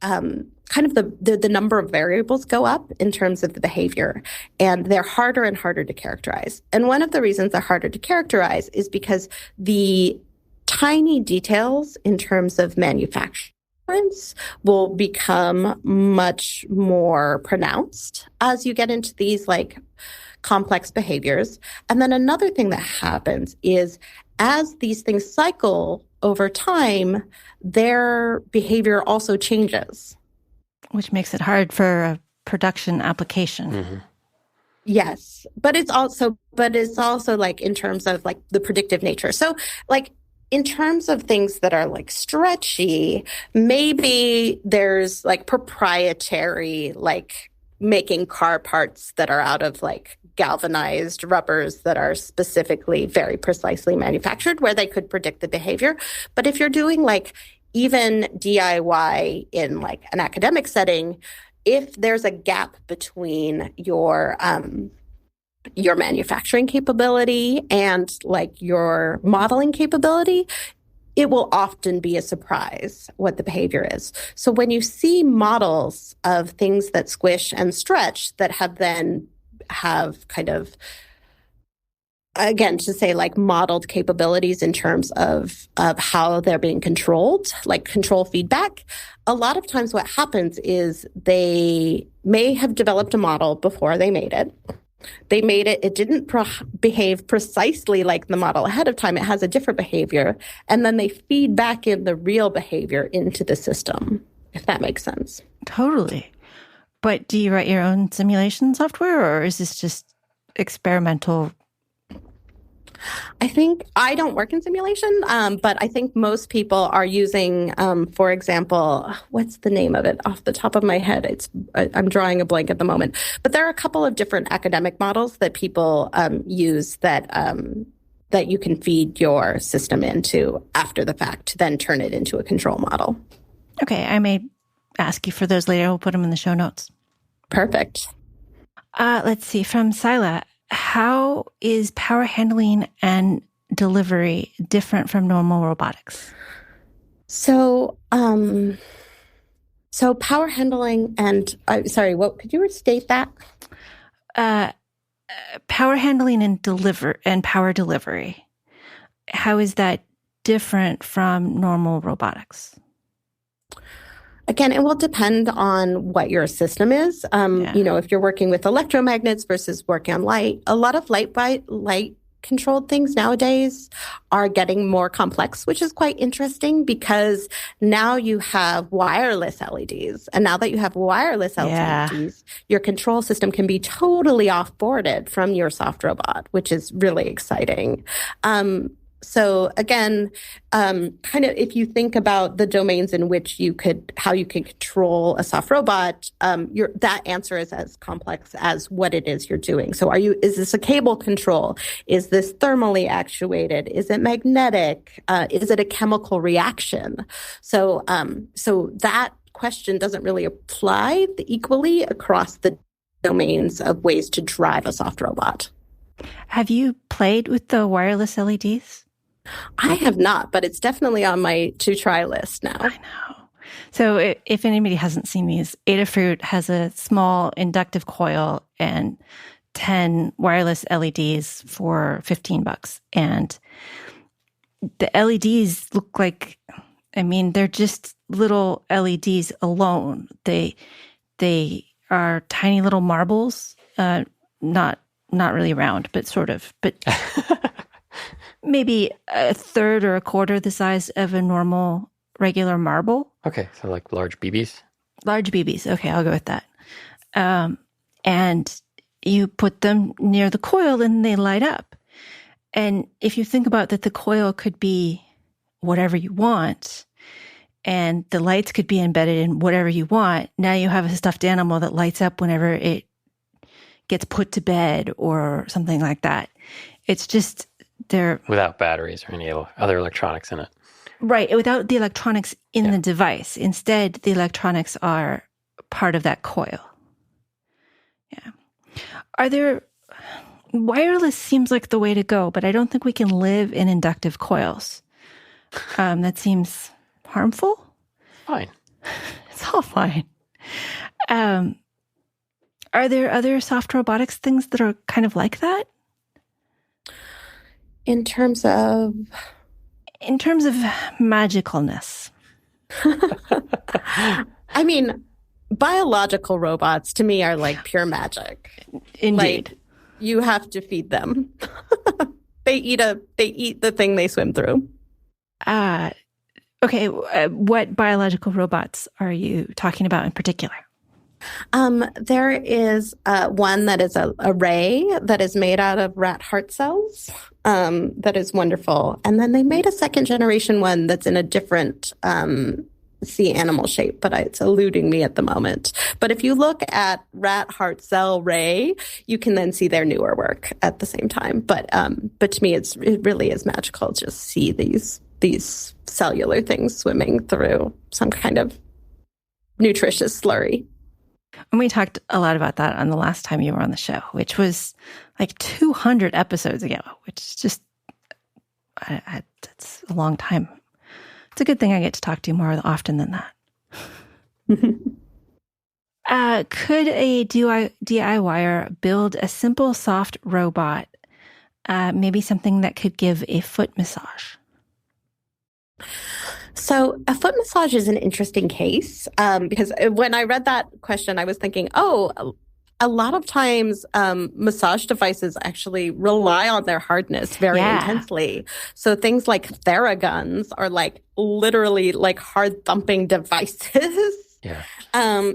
kind of the number of variables go up in terms of the behavior, and they're harder and harder to characterize. And one of the reasons they're harder to characterize is because the tiny details in terms of manufacturing will become much more pronounced as you get into these like complex behaviors. And then another thing that happens is as these things cycle over time, their behavior also changes. Which makes it hard for a production application. Mm-hmm. Yes. But it's also like in terms of like the predictive nature. So like in terms of things that are like stretchy, maybe there's like proprietary, like making car parts that are out of like galvanized rubbers that are specifically very precisely manufactured where they could predict the behavior. But if you're doing like even DIY in like an academic setting, if there's a gap between your manufacturing capability and like your modeling capability, it will often be a surprise what the behavior is. So when you see models of things that squish and stretch that have kind of, again, to say like modeled capabilities in terms of how they're being controlled, like control feedback, a lot of times what happens is they may have developed a model before they made it. They made it, it didn't behave precisely like the model ahead of time. It has a different behavior. And then they feed back in the real behavior into the system, if that makes sense. Totally. But do you write your own simulation software, or is this just experimental? I think I don't work in simulation, but I think most people are using, for example, what's the name of it off the top of my head? I'm drawing a blank at the moment. But there are a couple of different academic models that people use that you can feed your system into after the fact to then turn it into a control model. Okay, I may ask you for those later. We'll put them in the show notes. Perfect. Let's see, from Sila. How is power handling and delivery different from normal robotics? So power handling and, sorry, what could you restate that? Power handling and power delivery. How is that different from normal robotics? Again, it will depend on what your system is. You know, if you're working with electromagnets versus working on light, a lot of light controlled things nowadays are getting more complex, which is quite interesting because now you have wireless LEDs. And now that you have wireless LEDs, your control system can be totally off-boarded from your soft robot, which is really exciting. So again, kind of if you think about the domains in which how you can control a soft robot, that answer is as complex as what it is you're doing. So is this a cable control? Is this thermally actuated? Is it magnetic? Is it a chemical reaction? So that question doesn't really apply equally across the domains of ways to drive a soft robot. Have you played with the wireless LEDs? I have not, but it's definitely on my to-try list now. I know. So if anybody hasn't seen these, Adafruit has a small inductive coil and 10 wireless LEDs for $15. And the LEDs look like, they're just little LEDs alone. They are tiny little marbles, not really round, but sort of. But maybe a third or a quarter the size of a normal regular marble. Okay, so like large BBs? Large BBs. Okay, I'll go with that. And you put them near the coil and they light up. And if you think about that, the coil could be whatever you want and the lights could be embedded in whatever you want. Now you have a stuffed animal that lights up whenever it gets put to bed or something like that. It's just without batteries or any other electronics in it. Right, without the electronics in the device. Instead, the electronics are part of that coil. Yeah. Wireless seems like the way to go, but I don't think we can live in inductive coils. That seems harmful. Fine. It's all fine. Are there other soft robotics things that are kind of like that? In terms of magicalness. Biological robots to me are like pure magic. Indeed. Like, you have to feed them. They eat the thing they swim through. Okay. What biological robots are you talking about in particular? There is one that is a ray that is made out of rat heart cells. That is wonderful. And then they made a second generation one that's in a different sea animal shape, but it's eluding me at the moment. But if you look at rat heart cell ray, you can then see their newer work at the same time. But to me, it really is magical to just see these cellular things swimming through some kind of nutritious slurry. And we talked a lot about that on the last time you were on the show, which was like 200 episodes ago, which is just, it's a long time. It's a good thing I get to talk to you more often than that. Could a DIYer build a simple soft robot, maybe something that could give a foot massage? So a foot massage is an interesting case because when I read that question, I was thinking, a lot of times massage devices actually rely on their hardness very intensely. So things like Theraguns are like literally like hard thumping devices. Yeah.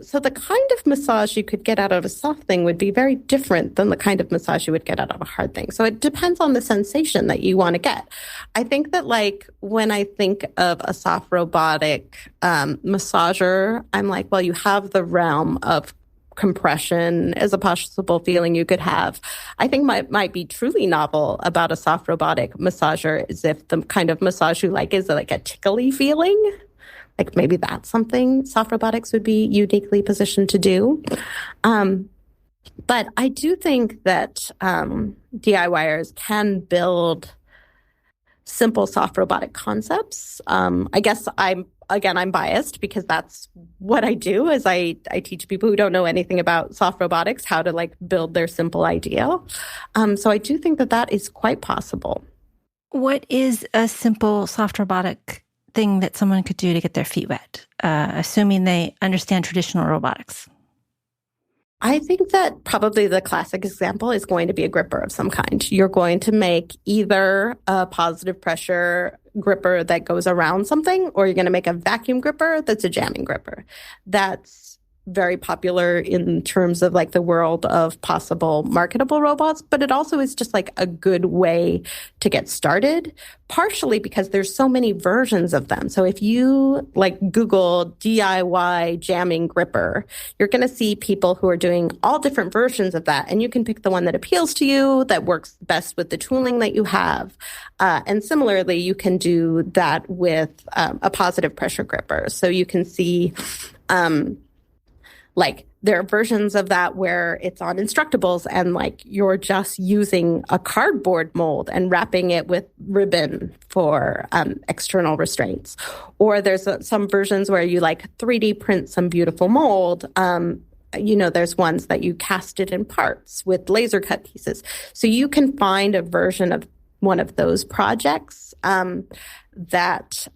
So the kind of massage you could get out of a soft thing would be very different than the kind of massage you would get out of a hard thing. So it depends on the sensation that you want to get. I think that like when I think of a soft robotic massager, I'm like, well, you have the realm of compression as a possible feeling you could have. I think might be truly novel about a soft robotic massager is if the kind of massage you like is like a tickly feeling. Like maybe that's something soft robotics would be uniquely positioned to do. But I do think that DIYers can build simple soft robotic concepts. I guess I'm biased because that's what I do is I teach people who don't know anything about soft robotics how to like build their simple idea. So I do think that is quite possible. What is a simple soft robotic thing that someone could do to get their feet wet, assuming they understand traditional robotics? I think that probably the classic example is going to be a gripper of some kind. You're going to make either a positive pressure gripper that goes around something, or you're going to make a vacuum gripper that's a jamming gripper. That's very popular in terms of like the world of possible marketable robots, but it also is just like a good way to get started, partially because there's so many versions of them. So if you like Google DIY jamming gripper, you're going to see people who are doing all different versions of that, and you can pick the one that appeals to you, that works best with the tooling that you have. And similarly, you can do that with a positive pressure gripper. So you can see like there are versions of that where it's on Instructables and like you're just using a cardboard mold and wrapping it with ribbon for external restraints. Or there's some versions where you like 3D print some beautiful mold. There's ones that you cast it in parts with laser cut pieces. So you can find a version of one of those projects that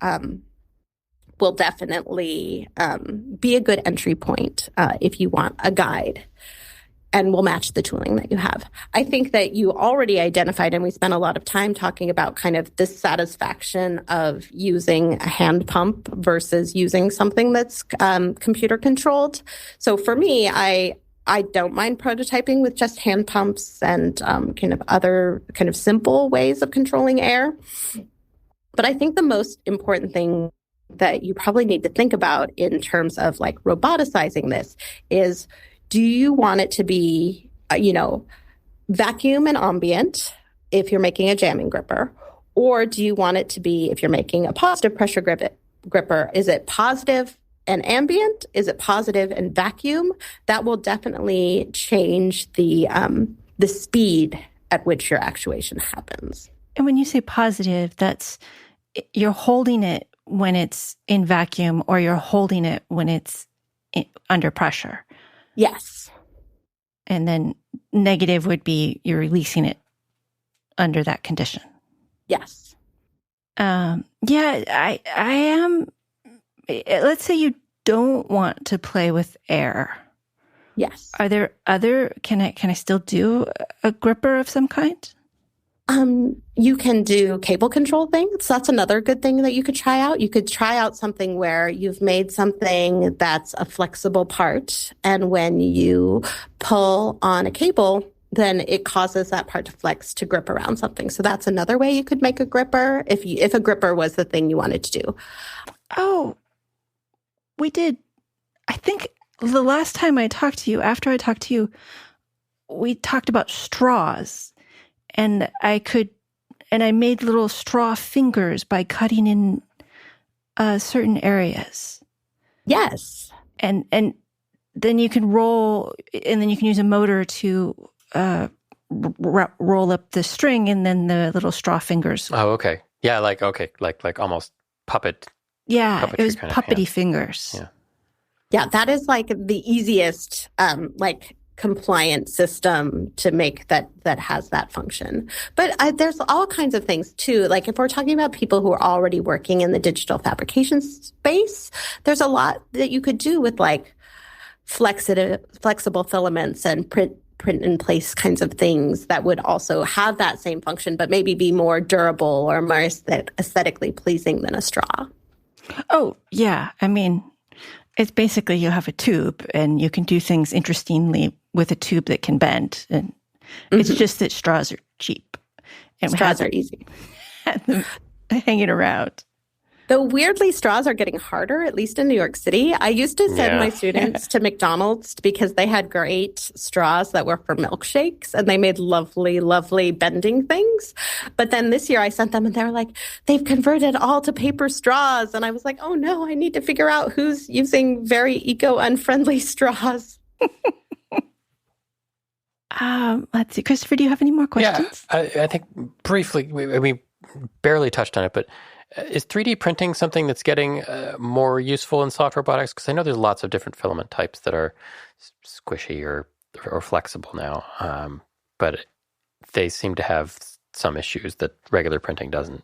will definitely be a good entry point if you want a guide, and will match the tooling that you have. I think that you already identified, and we spent a lot of time talking about kind of the satisfaction of using a hand pump versus using something that's computer controlled. So for me, I don't mind prototyping with just hand pumps and kind of other kind of simple ways of controlling air. But I think the most important thing that you probably need to think about in terms of like roboticizing this is, do you want it to be, vacuum and ambient if you're making a jamming gripper? Or do you want it to be, if you're making a positive pressure gripper, is it positive and ambient? Is it positive and vacuum? That will definitely change the speed at which your actuation happens. And when you say positive, that's you're holding it when it's in vacuum, or you're holding it when it's under pressure. Yes. And then negative would be you're releasing it under that condition. Yes. I am. Let's say you don't want to play with air. Yes. Are there other? Can I still do a gripper of some kind? You can do cable control things. That's another good thing that you could try out. You could try out something where you've made something that's a flexible part, and when you pull on a cable, then it causes that part to flex to grip around something. So that's another way you could make a gripper if a gripper was the thing you wanted to do. Oh, we did. I think the last time I talked to you, after I talked to you, we talked about straws. And I made little straw fingers by cutting in certain areas. Yes. And then you can roll, and then you can use a motor to roll up the string, and then the little straw fingers. Oh, okay. Yeah, like almost puppet. Yeah, it was kind puppety fingers. Yeah. Yeah, that is like the easiest compliant system to make that has that function. But there's all kinds of things too. Like if we're talking about people who are already working in the digital fabrication space, there's a lot that you could do with like flexible filaments and print in place kinds of things that would also have that same function, but maybe be more durable or more aesthetically pleasing than a straw. Oh, yeah. I mean, it's basically you have a tube and you can do things interestingly with a tube that can bend. And it's just that straws are cheap. And straws are easy. Hanging around. Though weirdly, straws are getting harder, at least in New York City. I used to send my students to McDonald's because they had great straws that were for milkshakes, and they made lovely, lovely bending things. But then this year I sent them and they were like, they've converted all to paper straws. And I was like, oh no, I need to figure out who's using very eco-unfriendly straws. Let's see. Christopher, do you have any more questions? Yeah, I think briefly, we barely touched on it, but is 3D printing something that's getting more useful in soft robotics? Because I know there's lots of different filament types that are squishy or flexible now, but they seem to have some issues that regular printing doesn't.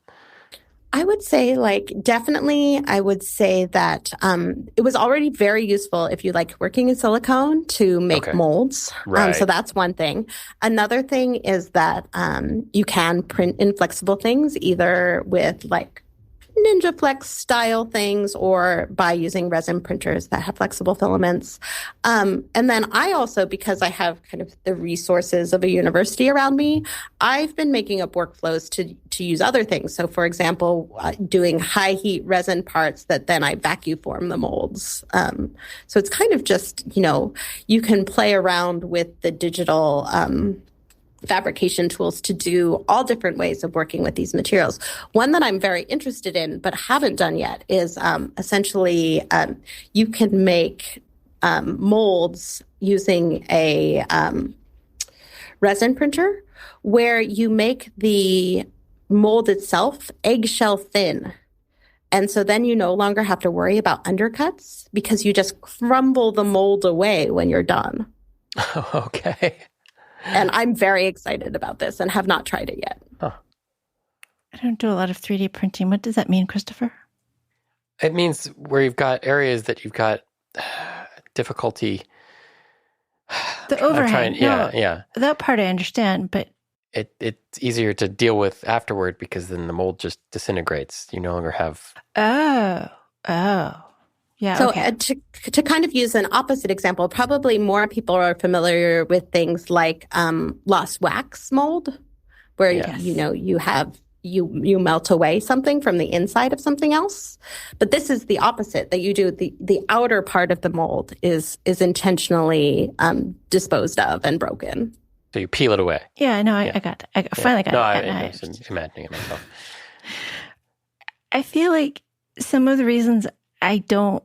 I would say definitely I would say that it was already very useful if you like working in silicone to make molds. Right. So that's one thing. Another thing is that you can print in flexible things either with Ninja Flex style things or by using resin printers that have flexible filaments. And then I also, because I have kind of the resources of a university around me, I've been making up workflows to use other things. So for example, doing high heat resin parts that then I vacuum form the molds. So it's kind of just, you can play around with the digital fabrication tools to do all different ways of working with these materials. One that I'm very interested in, but haven't done yet, is essentially you can make molds using a resin printer where you make the mold itself eggshell thin. And so then you no longer have to worry about undercuts because you just crumble the mold away when you're done. Okay. And I'm very excited about this and have not tried it yet. Huh. I don't do a lot of 3D printing. What does that mean, Christopher? It means where you've got areas that you've got difficulty. The overhang. Yeah. That part I understand, but it's easier to deal with afterward because then the mold just disintegrates. You no longer have. Oh. Yeah, so okay. To kind of use an opposite example, probably more people are familiar with things like lost wax mold, where you melt away something from the inside of something else. But this is the opposite, that you do the outer part of the mold is intentionally disposed of and broken. So you peel it away. Yeah, no, I got it. I finally got it. I was imagining it myself. I feel like some of the reasons I don't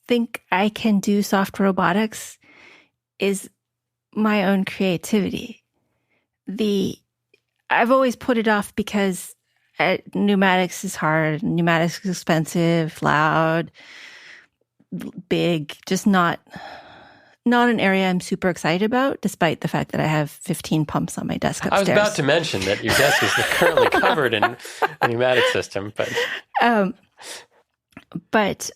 think I can do soft robotics is my own creativity. I've always put it off because pneumatics is hard, pneumatics is expensive, loud, big, just not an area I'm super excited about, despite the fact that I have 15 pumps on my desk upstairs. I was about to mention that your desk is currently covered in a pneumatic system, but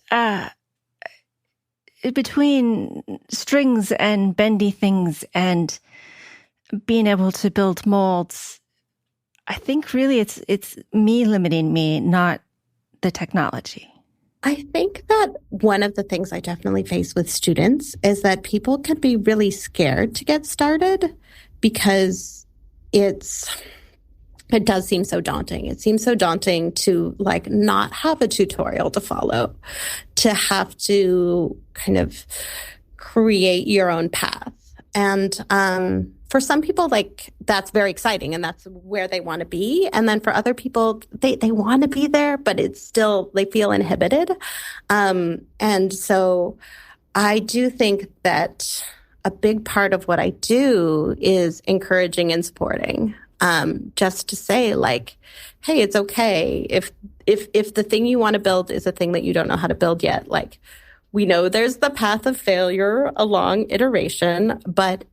between strings and bendy things and being able to build molds, I think really it's me limiting me, not the technology. I think that one of the things I definitely face with students is that people can be really scared to get started because it does seem so daunting. It seems so daunting to not have a tutorial to follow, to have to kind of create your own path. And for some people, that's very exciting and that's where they want to be. And then for other people, they want to be there, but it's still, they feel inhibited. And so I do think that a big part of what I do is encouraging and supporting. Just to say hey, it's okay if the thing you want to build is a thing that you don't know how to build yet. We know there's the path of failure along iteration, but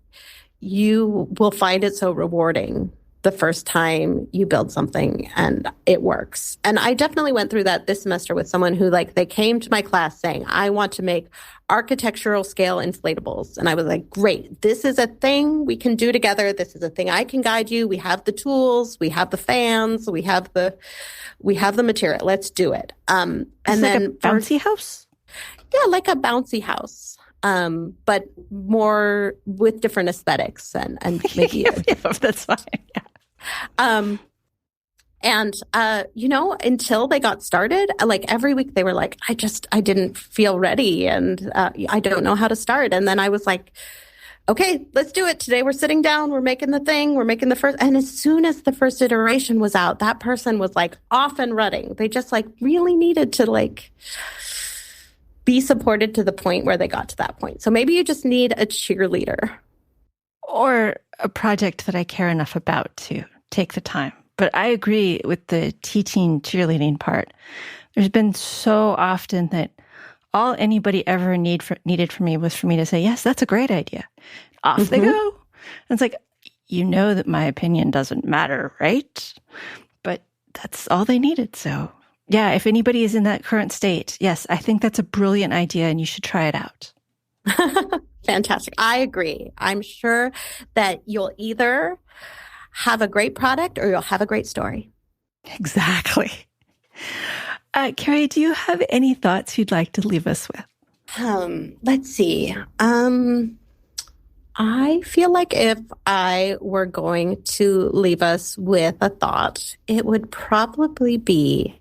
you will find it so rewarding the first time you build something and it works. And I definitely went through that this semester with someone who they came to my class saying, I want to make architectural scale inflatables. And I was like, great, this is a thing we can do together. This is a thing I can guide you. We have the tools, we have the fans, we have the material. Let's do it. And then a bouncy house? Yeah, like a bouncy house. But more with different aesthetics and maybe that's fine. Yeah. Until they got started, every week they were like, I didn't feel ready and I don't know how to start. And then I was like, okay, let's do it. Today we're sitting down, we're making the thing, we're making the first. And as soon as the first iteration was out, that person was off and running. They just really needed to be supported to the point where they got to that point. So maybe you just need a cheerleader. Or a project that I care enough about to take the time. But I agree with the teaching cheerleading part. There's been so often that all anybody ever needed from me was for me to say, yes, that's a great idea. Off they go. And it's that my opinion doesn't matter, right? But that's all they needed. So yeah, if anybody is in that current state, yes, I think that's a brilliant idea and you should try it out. Fantastic. I agree. I'm sure that you'll either have a great product or you'll have a great story. Exactly. Kari, do you have any thoughts you'd like to leave us with? Let's see. I feel like if I were going to leave us with a thought, it would probably be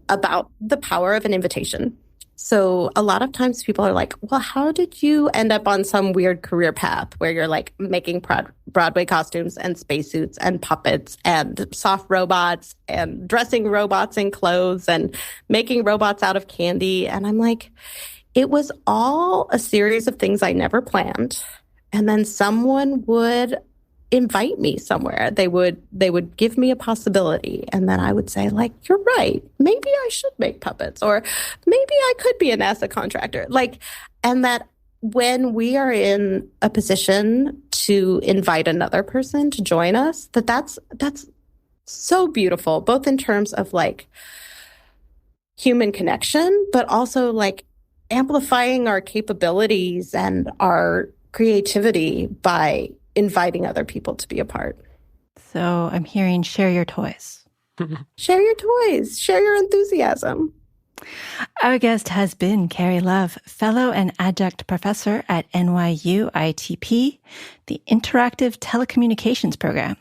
about the power of an invitation. So a lot of times people are like, well, how did you end up on some weird career path where you're like making Broadway costumes and spacesuits and puppets and soft robots and dressing robots in clothes and making robots out of candy? And I'm like, it was all a series of things I never planned. And then someone would invite me somewhere. They would give me a possibility. And then I would say, like, you're right. Maybe I should make puppets, or maybe I could be a NASA contractor. And that when we are in a position to invite another person to join us, that's so beautiful, both in terms of like human connection, but also like amplifying our capabilities and our creativity by inviting other people to be a part. So I'm hearing share your toys. Share your toys. Share your enthusiasm. Our guest has been Kari Love, fellow and adjunct professor at NYU ITP, the Interactive Telecommunications Program.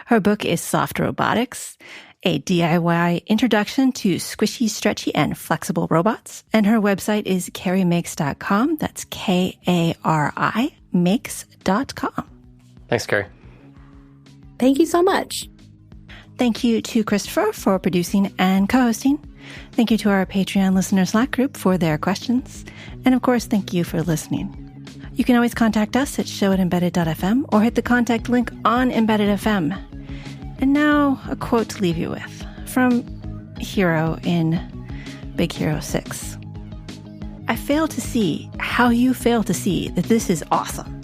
Her book is Soft Robotics, a DIY introduction to squishy, stretchy, and flexible robots. And her website is karimakes.com. That's Kari makes.com. Thanks, Kari. Thank you so much. Thank you to Christopher for producing and co-hosting. Thank you to our Patreon listener Slack group for their questions. And of course, thank you for listening. You can always contact us at show@embedded.fm or hit the contact link on Embedded FM. And now a quote to leave you with from Hero in Big Hero 6. I fail to see how you fail to see that this is awesome.